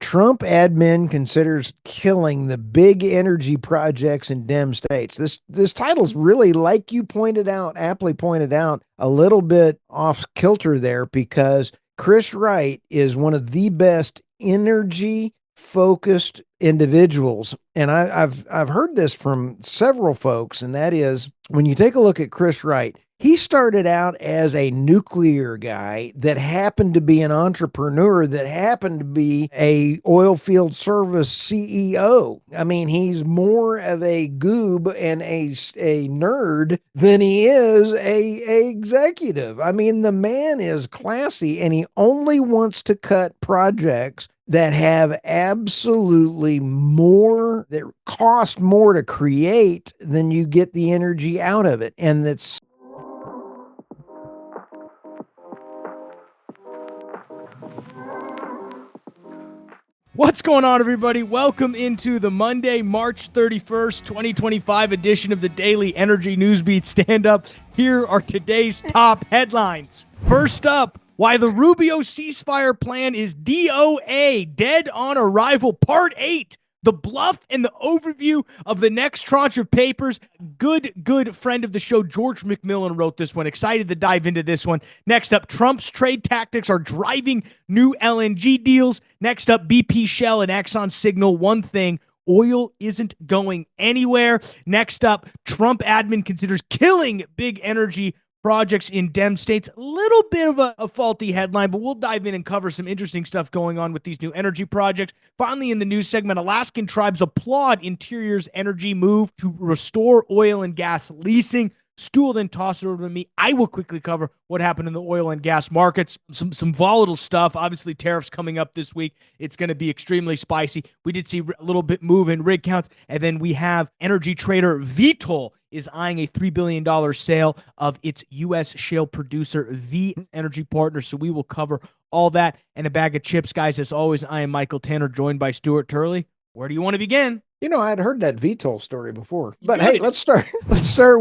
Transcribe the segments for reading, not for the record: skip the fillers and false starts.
Trump admin considers killing the big energy projects in Dem states. This title's really, like you pointed out, aptly pointed out, a little bit off kilter there because Chris Wright is one of the best energy focused individuals. And I've heard this from several folks, and that is when you take a look at Chris Wright, he started out as a nuclear guy that happened to be an entrepreneur that happened to be a oil field service CEO. I mean, he's more of a goob and a nerd than he is a executive. I mean, the man is classy and he only wants to cut projects that have absolutely more, that cost more to create than you get the energy out of it. And that's What's going on, everybody? Welcome into the Monday, March 31st, 2025 edition of the Daily Energy Newsbeat Stand-Up. Here are today's top headlines. First up, why the Rubio ceasefire plan is DOA, dead on arrival, part 8. The BLUF and the overview of the next tranche of papers. Good friend of the show, George McMillan, wrote this one. Excited to dive into this one. Next up, Trump's trade tactics are driving new LNG deals. Next up, BP, Shell, and Exxon signal one thing: oil isn't going anywhere. Next up, Trump admin considers killing big energy projects in Dem states. A little bit of a faulty headline, but we'll dive in and cover some interesting stuff going on with these new energy projects. Finally, in the news segment, Alaskan tribes applaud Interior's energy move to restore oil and gas leasing. Stu will then toss it over to me. I will quickly cover what happened in the oil and gas markets. Some volatile stuff. Obviously, tariffs coming up this week. It's going to be extremely spicy. We did see a little bit move in rig counts. And then we have energy trader Vitol is eyeing a $3 billion sale of its U.S. shale producer, V Energy Partners. So we will cover all that and a bag of chips. Guys, as always, I am Michael Tanner, joined by Stuart Turley. Where do you want to begin? You know, I'd heard that Vitol story before, but hey, let's start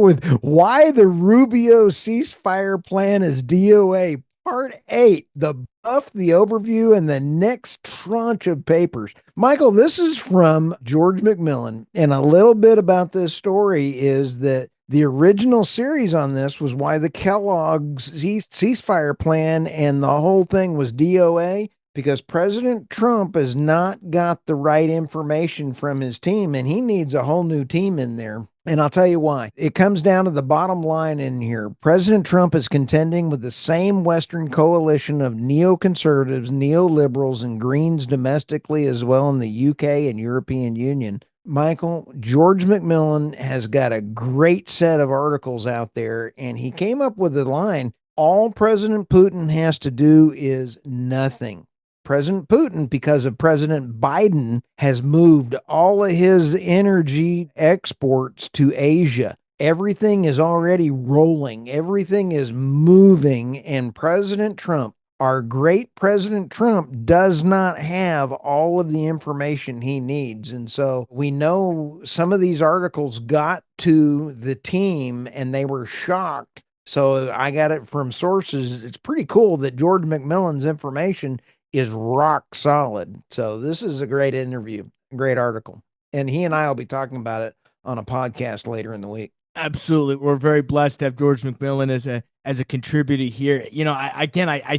with why the Rubio ceasefire plan is DOA, part 8, the BLUF, the overview, and the next tranche of papers. Michael, this is from George McMillan, and a little bit about this story is that the original series on this was why the Kellogg's ceasefire plan and the whole thing was DOA. Because President Trump has not got the right information from his team, and he needs a whole new team in there. And I'll tell you why. It comes down to the bottom line in here. President Trump is contending with the same Western coalition of neoconservatives, neoliberals, and Greens domestically, as well in the UK and European Union. Michael, George McMillan has got a great set of articles out there, and he came up with the line, all President Putin has to do is nothing. President Putin, because of President Biden, has moved all of his energy exports to Asia. Everything is already rolling. Everything is moving. And President Trump, our great President Trump, does not have all of the information he needs. And so we know some of these articles got to the team and they were shocked. So I got it from sources. It's pretty cool that George McMillan's information is rock solid. So this is a great interview, great article. And he and I will be talking about it on a podcast later in the week. Absolutely. We're very blessed to have George McMillan as a contributor here. You know, I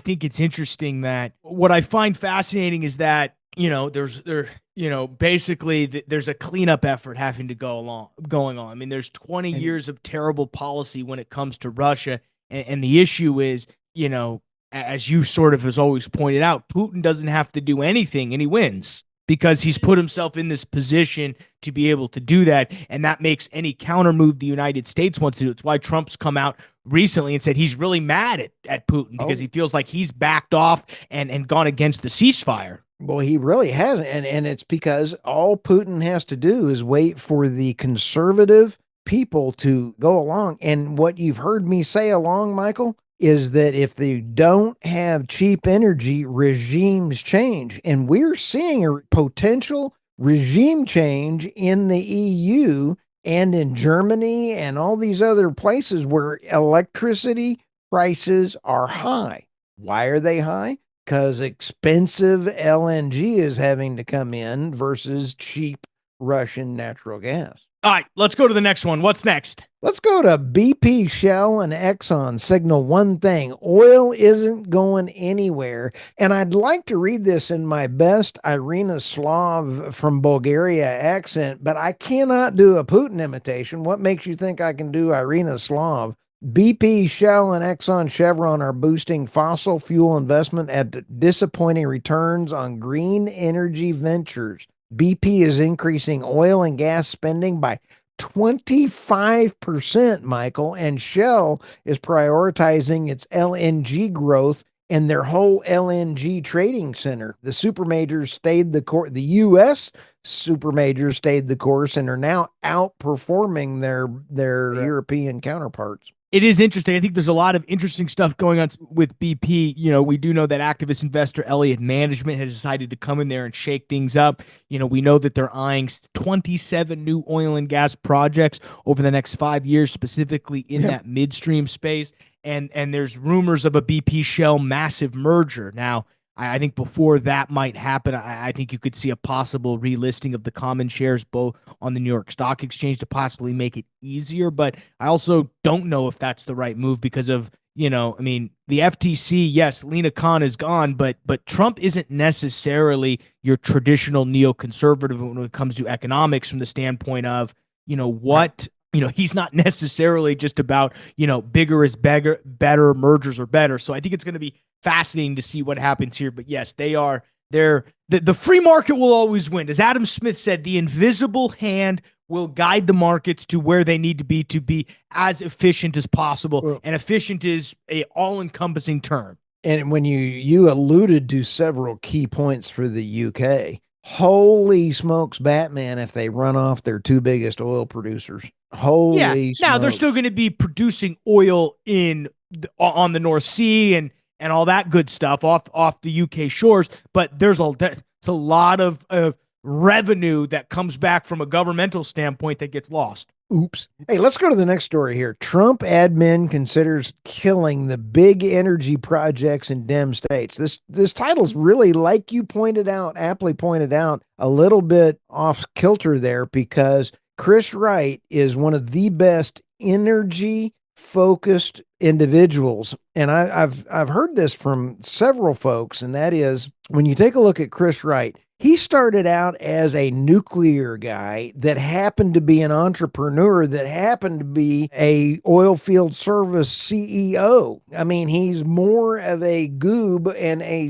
think it's interesting that what I find fascinating is that, you know, basically there's a cleanup effort having to going on. I mean, there's 20 years of terrible policy when it comes to Russia. And the issue is, you know, as you sort of has always pointed out, Putin doesn't have to do anything and he wins because he's put himself in this position to be able to do that. And that makes any counter move the United States wants to do. It's why Trump's come out recently and said he's really mad at Putin because he feels like he's backed off and gone against the ceasefire. Well, he really hasn't. And it's because all Putin has to do is wait for the conservative people to go along. And what you've heard me say along, Michael, is that if they don't have cheap energy, regimes change. And we're seeing a potential regime change in the EU and in Germany and all these other places where electricity prices are high. Why are they high? because expensive LNG is having to come in versus cheap Russian natural gas. All right, let's go to the next one. What's next? Let's go to BP, Shell, and Exxon signal one thing. Oil isn't going anywhere. And I'd like to read this in my best Irina Slav from Bulgaria accent, but I cannot do a Putin imitation. What makes you think I can do Irina Slav? BP, Shell, and Exxon Chevron are boosting fossil fuel investment at disappointing returns on green energy ventures. BP is increasing oil and gas spending by 25%, Michael, and Shell is prioritizing its LNG growth and their whole LNG trading center. The supermajors stayed the course. The U.S. supermajors stayed the course and are now outperforming their European counterparts. It is interesting. I think there's a lot of interesting stuff going on with BP. We do know that activist investor Elliott Management has decided to come in there and shake things up. We know that they're eyeing 27 new oil and gas projects over the next 5 years, specifically in that midstream space. And there's rumors of a BP Shell massive merger. Now, I think before that might happen, I think you could see a possible relisting of the common shares both on the New York Stock Exchange to possibly make it easier. But I also don't know if that's the right move because of, the FTC, yes, Lena Khan is gone, but Trump isn't necessarily your traditional neoconservative when it comes to economics from the standpoint of, he's not necessarily just about, bigger is better, mergers are better. So I think it's going to be fascinating to see what happens here. But yes, the free market will always win. As Adam Smith said, the invisible hand will guide the markets to where they need to be as efficient as possible. Well, and efficient is a all-encompassing term. And when you alluded to several key points for the UK, holy smokes, Batman, if they run off their two biggest oil producers. Holy smokes. Now they're still going to be producing oil on the North Sea and all that good stuff off the UK shores, but there's a lot of revenue that comes back from a governmental standpoint that gets lost. Oops. Hey, let's go to the next story here. Trump admin considers killing the big energy projects in Dem states. This title's really, like you aptly pointed out, a little bit off kilter there because Chris Wright is one of the best energy focused individuals. And I've heard this from several folks, and that is when you take a look at Chris Wright, he started out as a nuclear guy that happened to be an entrepreneur that happened to be a oil field service CEO. I mean, he's more of a goob and a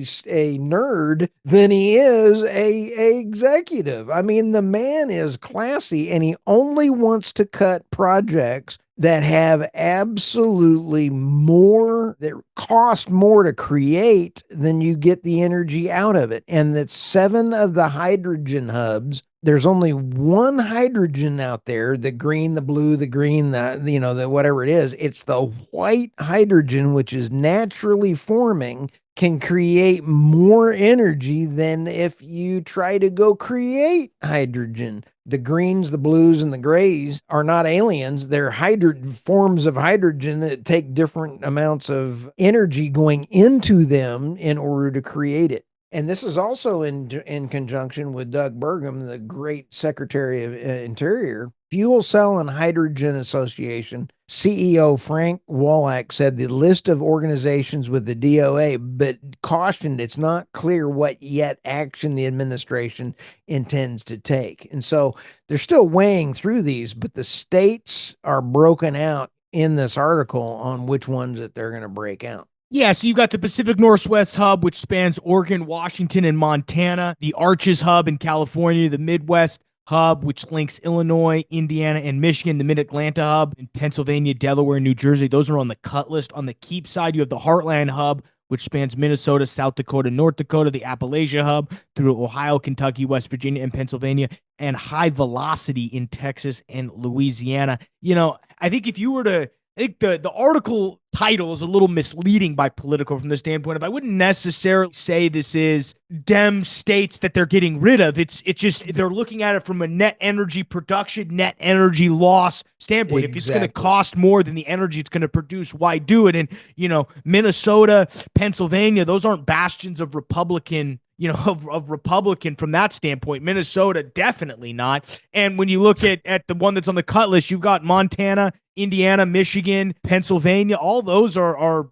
nerd than he is a executive. I mean, the man is classy and he only wants to cut projects that have absolutely more, that cost more to create than you get the energy out of it. And that 7 of the hydrogen hubs, there's only one hydrogen out there, the green, the blue, the green, the whatever it is. It's the white hydrogen, which is naturally forming, can create more energy than if you try to go create hydrogen. The greens, the blues, and the grays are not aliens. They're forms of hydrogen that take different amounts of energy going into them in order to create it. And this is also in conjunction with Doug Burgum, the great Secretary of Interior. Fuel Cell and Hydrogen Association CEO Frank Wallach said the list of organizations with the DOA, but cautioned it's not clear what yet action the administration intends to take. And so they're still weighing through these, but the states are broken out in this article on which ones that they're going to break out. Yeah, so you've got the Pacific Northwest Hub, which spans Oregon, Washington, and Montana, the Arches Hub in California, the Midwest Hub, which links Illinois, Indiana, and Michigan, the Mid-Atlanta Hub in Pennsylvania, Delaware, New Jersey. Those are on the cut list. On the keep side, you have the Heartland Hub, which spans Minnesota, South Dakota, North Dakota, the Appalachia Hub through Ohio, Kentucky, West Virginia, and Pennsylvania, and High Velocity in Texas and Louisiana. I think if you were to I think the article title is a little misleading by Politico from the standpoint of I wouldn't necessarily say this is Dem states that they're getting rid of. It's just they're looking at it from a net energy production, net energy loss standpoint. If it's going to cost more than the energy it's going to produce, why do it? And Minnesota, Pennsylvania, those aren't bastions of Republican of Republican from that standpoint. Minnesota, definitely not. And when you look at the one that's on the cut list, you've got Montana, Indiana, Michigan, Pennsylvania. All those are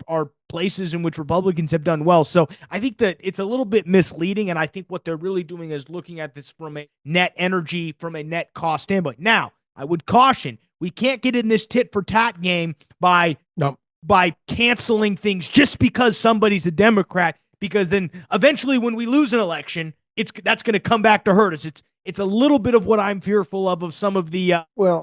places in which Republicans have done well. So I think that it's a little bit misleading. And I think what they're really doing is looking at this from a net energy, from a net cost standpoint. Now, I would caution, we can't get in this tit for tat game by canceling things just because somebody's a Democrat, because then eventually when we lose an election, that's going to come back to hurt us. It's a little bit of what I'm fearful of some of the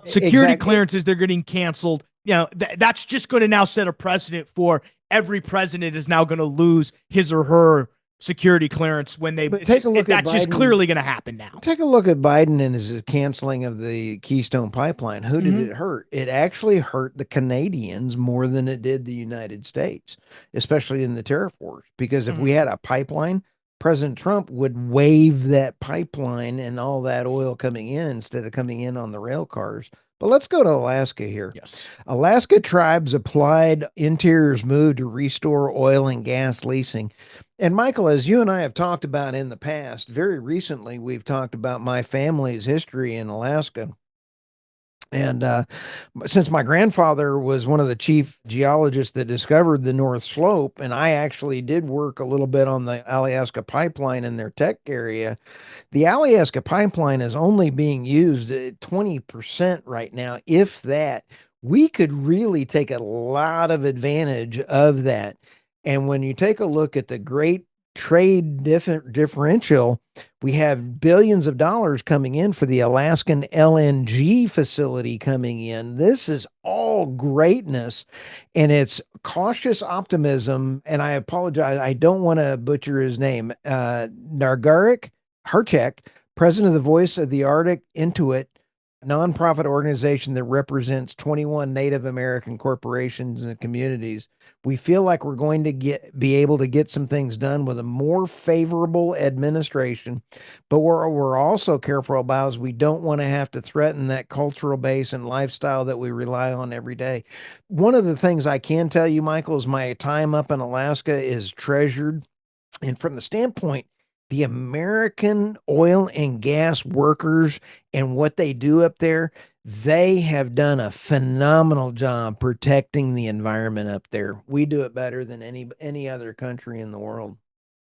security clearances they're getting canceled. That's just going to now set a precedent for every president is now going to lose his or her security clearance when they that's just clearly going to happen now. Take a look at Biden and his canceling of the Keystone Pipeline. Who did it hurt? It actually hurt the Canadians more than it did the United States, especially in the tariff wars. Because if we had a pipeline, President Trump would waive that pipeline and all that oil coming in instead of coming in on the rail cars. But let's go to Alaska here. Yes. Alaska tribes applied Interior's move to restore oil and gas leasing. And Michael, as you and I have talked about in the past, very recently, we've talked about my family's history in Alaska. And since my grandfather was one of the chief geologists that discovered the North Slope, and I actually did work a little bit on the Alaska pipeline in their tech area, the Alaska pipeline is only being used at 20% right now, if that. We could really take a lot of advantage of that. And when you take a look at the great trade differential, we have billions of dollars coming in for the Alaskan LNG facility coming in. This is all greatness, and it's cautious optimism. And I apologize, I don't want to butcher his name. Nargarik Harchek, president of the Voice of the Arctic Intuit, a nonprofit organization that represents 21 Native American corporations and communities. We feel like we're going to be able to get some things done with a more favorable administration, but we're also careful about is we don't want to have to threaten that cultural base and lifestyle that we rely on every day. One of the things I can tell you, Michael, is my time up in Alaska is treasured. And from the standpoint, the American oil and gas workers and what they do up there, they have done a phenomenal job protecting the environment up there. We do it better than any other country in the world.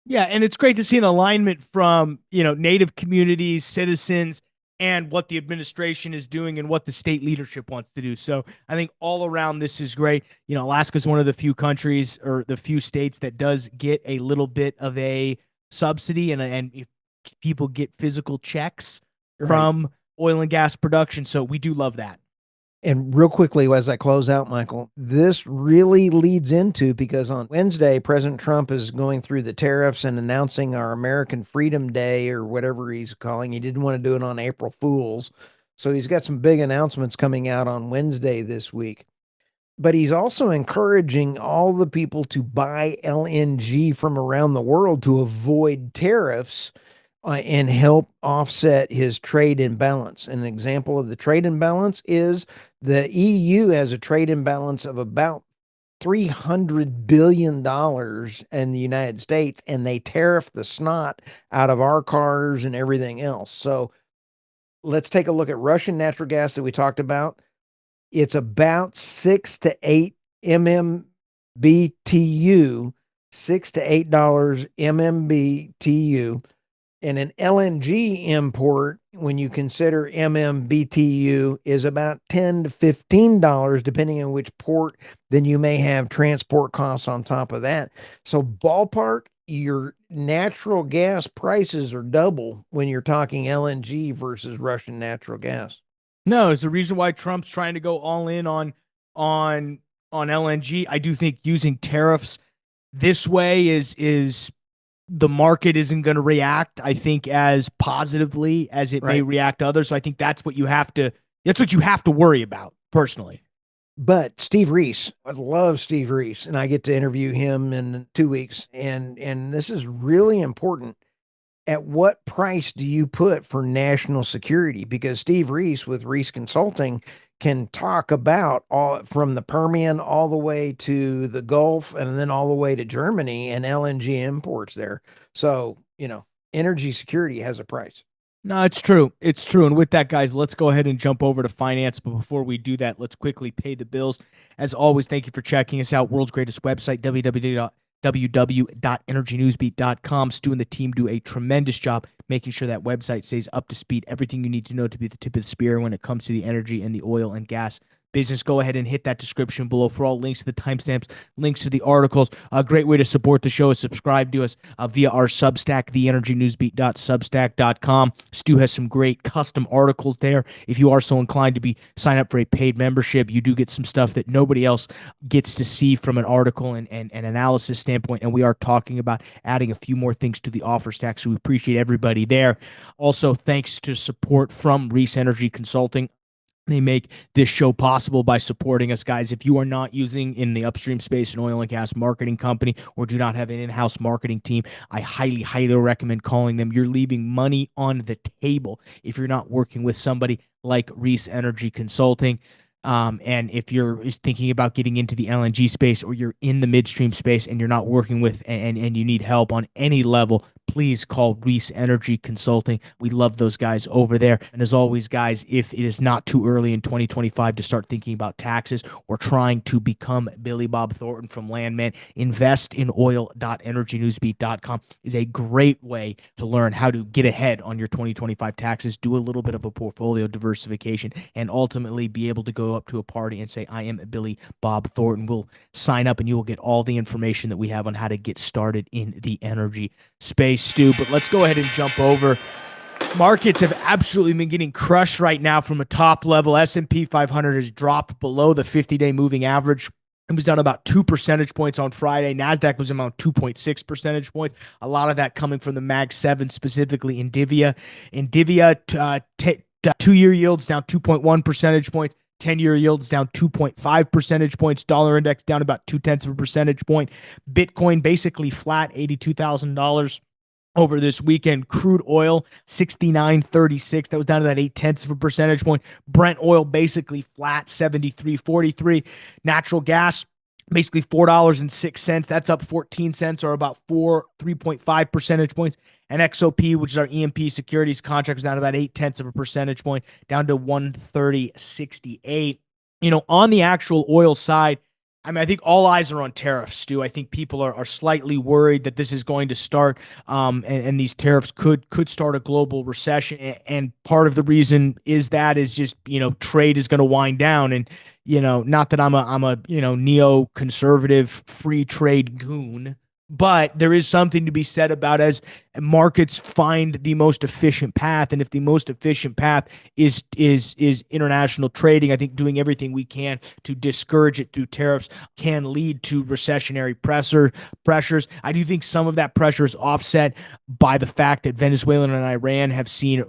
Yeah, and it's great to see an alignment from, Native communities, citizens, and what the administration is doing and what the state leadership wants to do. So I think all around this is great. Alaska is one of the few countries or the few states that does get a little bit of a subsidy, and if people get physical checks from oil and gas production. So we do love that. And real quickly, as I close out, Michael, this really leads into, because on Wednesday, President Trump is going through the tariffs and announcing our American Freedom Day or whatever he's calling. He didn't want to do it on April Fools. So he's got some big announcements coming out on Wednesday this week. But he's also encouraging all the people to buy LNG from around the world to avoid tariffs and help offset his trade imbalance. An example of the trade imbalance is the EU has a trade imbalance of about $300 billion in the United States, and they tariff the snot out of our cars and everything else. So let's take a look at Russian natural gas that we talked about. It's about 6 to 8 MMBTU, $6 to $8 MMBTU. And an LNG import, when you consider MMBTU, is about $10 to $15, depending on which port. Then you may have transport costs on top of that. So ballpark, your natural gas prices are double when you're talking LNG versus Russian natural gas. No, it's the reason why Trump's trying to go all in on LNG. I do think using tariffs this way is the market isn't going to react, I think, as positively as it may react to others. So I think that's what you have to worry about personally. But Steve Reese, I love Steve Reese, and I get to interview him in 2 weeks. And this is really important. At what price do you put for national security? Because Steve Reese with Reese Consulting can talk about all from the Permian all the way to the Gulf and then all the way to Germany and LNG imports there. So, energy security has a price. No, it's true. It's true. And with that, guys, let's go ahead and jump over to finance. But before we do that, let's quickly pay the bills. As always, thank you for checking us out. World's greatest website, www.energynewsbeat.com. Stu and the team do a tremendous job making sure that website stays up to speed. Everything you need to know to be the tip of the spear when it comes to the energy and the oil and gas business. Go ahead and hit that description below for all links to the timestamps, links to the articles. A great way to support the show is subscribe to us via our Substack, theenergynewsbeat.substack.com. Stu has some great custom articles there. If you are so inclined to sign up for a paid membership, you do get some stuff that nobody else gets to see from an article and analysis standpoint. And we are talking about adding a few more things to the offer stack. So we appreciate everybody there. Also, thanks to support from Reese Energy Consulting. They make this show possible by supporting us, guys. If you are not using in the upstream space an oil and gas marketing company or do not have an in-house marketing team, I highly, highly recommend calling them. You're leaving money on the table if you're not working with somebody like Reese Energy Consulting. And if you're thinking about getting into the LNG space or you're in the midstream space and you're not working with and you need help on any level, please call Reese Energy Consulting. We love those guys over there. And as always, guys, if it is not too early in 2025 to start thinking about taxes or trying to become Billy Bob Thornton from Landman, investinOil.energynewsbeat.com is a great way to learn how to get ahead on your 2025 taxes, do a little bit of a portfolio diversification, and ultimately be able to go up to a party and say, I am Billy Bob Thornton. We'll sign up and you will get all the information that we have on how to get started in the energy space, Stu. But let's go ahead and jump over. Markets have absolutely been getting crushed right now from a top level. S&P 500 has dropped below the 50-day moving average. It was down about 2 percentage points on Friday. NASDAQ was around 2.6 percentage points. A lot of that coming from the Mag 7, specifically NVIDIA. NVIDIA 2-year yields down 2.1 percentage points. 10-year yields down 2.5 percentage points. Dollar index down about 0.2 of a percentage point. Bitcoin basically flat, $82,000 over this weekend. Crude oil, 69.36. That was down to that 0.8 of a percentage point. Brent oil basically flat, 73.43. Natural gas, basically $4.06. That's up 14 cents or about 3.5 percentage points. And XOP, which is our EMP securities contract, was down to about 0.8 of a percentage point, down to 130.68. On the actual oil side, I think all eyes are on tariffs, Stu. I think people are slightly worried that this is going to start, and these tariffs could start a global recession. And part of the reason is just, trade is going to wind down. And, not that I'm a neoconservative free trade goon, but there is something to be said about as markets find the most efficient path. And if the most efficient path is international trading, I think doing everything we can to discourage it through tariffs can lead to recessionary pressures. I do think some of that pressure is offset by the fact that Venezuela and Iran have seen,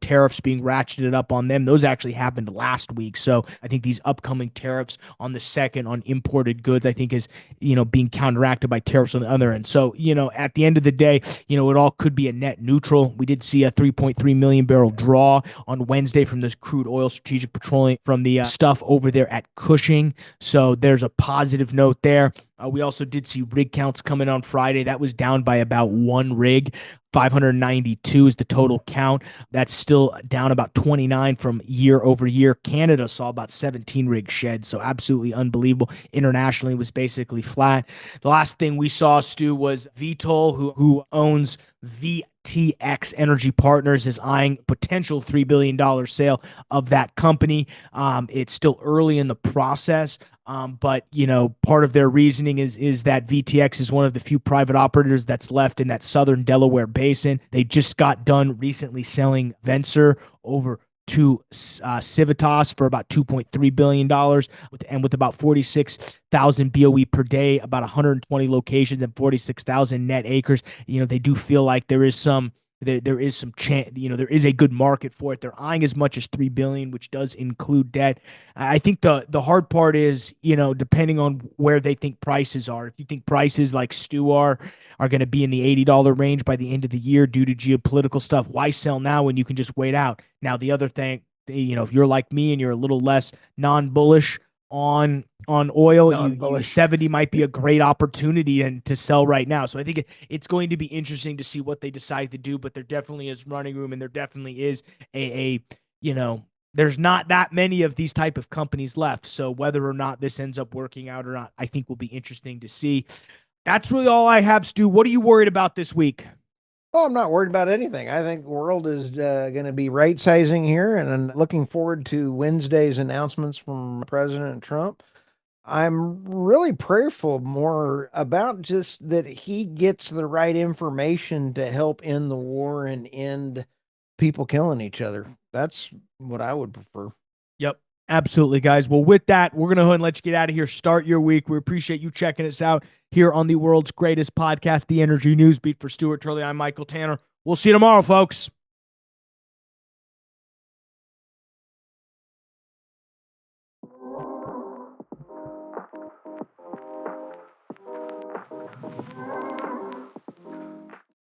tariffs being ratcheted up on them. Those actually happened last week. So I think these upcoming tariffs on the second on imported goods, I think is, being counteracted by tariffs on the other end. So, at the end of the day, it all could be a net neutral. We did see a 3.3 million barrel draw on Wednesday from this crude oil strategic petroleum from the stuff over there at Cushing. So there's a positive note there. We also did see rig counts coming on Friday. That was down by about one rig. 592 is the total count. That's still down about 29 from year over year. Canada saw about 17 rigs shed, so absolutely unbelievable. Internationally, it was basically flat. The last thing we saw, Stu, was Vitol, who owns VTX Energy Partners, is eyeing potential $3 billion sale of that company. It's still early in the process. But part of their reasoning is that VTX is one of the few private operators that's left in that southern Delaware basin. They just got done recently selling Vencer over to Civitas for about $2.3 billion, and with about 46,000 BOE per day, about 120 locations and 46,000 net acres. They do feel like there is some there is some chance, there is a good market for it. They're eyeing as much as $3 billion, which does include debt. I think the hard part is, depending on where they think prices are. If you think prices like Stu are going to be in the $80 range by the end of the year due to geopolitical stuff, why sell now when you can just wait out? Now, the other thing, if you're like me and you're a little less non-bullish on oil, you 70 might be a great opportunity and to sell right now. So I think it's going to be interesting to see what they decide to do, but there definitely is running room, and there definitely is there's not that many of these type of companies left. So whether or not this ends up working out or not, I think will be interesting to see. That's really all I have, Stu. What are you worried about this week? Oh, I'm not worried about anything. I think the world is going to be right sizing here, and I'm looking forward to Wednesday's announcements from President Trump. I'm really prayerful more about just that he gets the right information to help end the war and end people killing each other. That's what I would prefer. Yep. Absolutely, guys. Well, with that, we're going to go ahead and let you get out of here. Start your week. We appreciate you checking us out here on the world's greatest podcast, The Energy News Beat. For Stuart Turley, I'm Michael Tanner. We'll see you tomorrow, folks.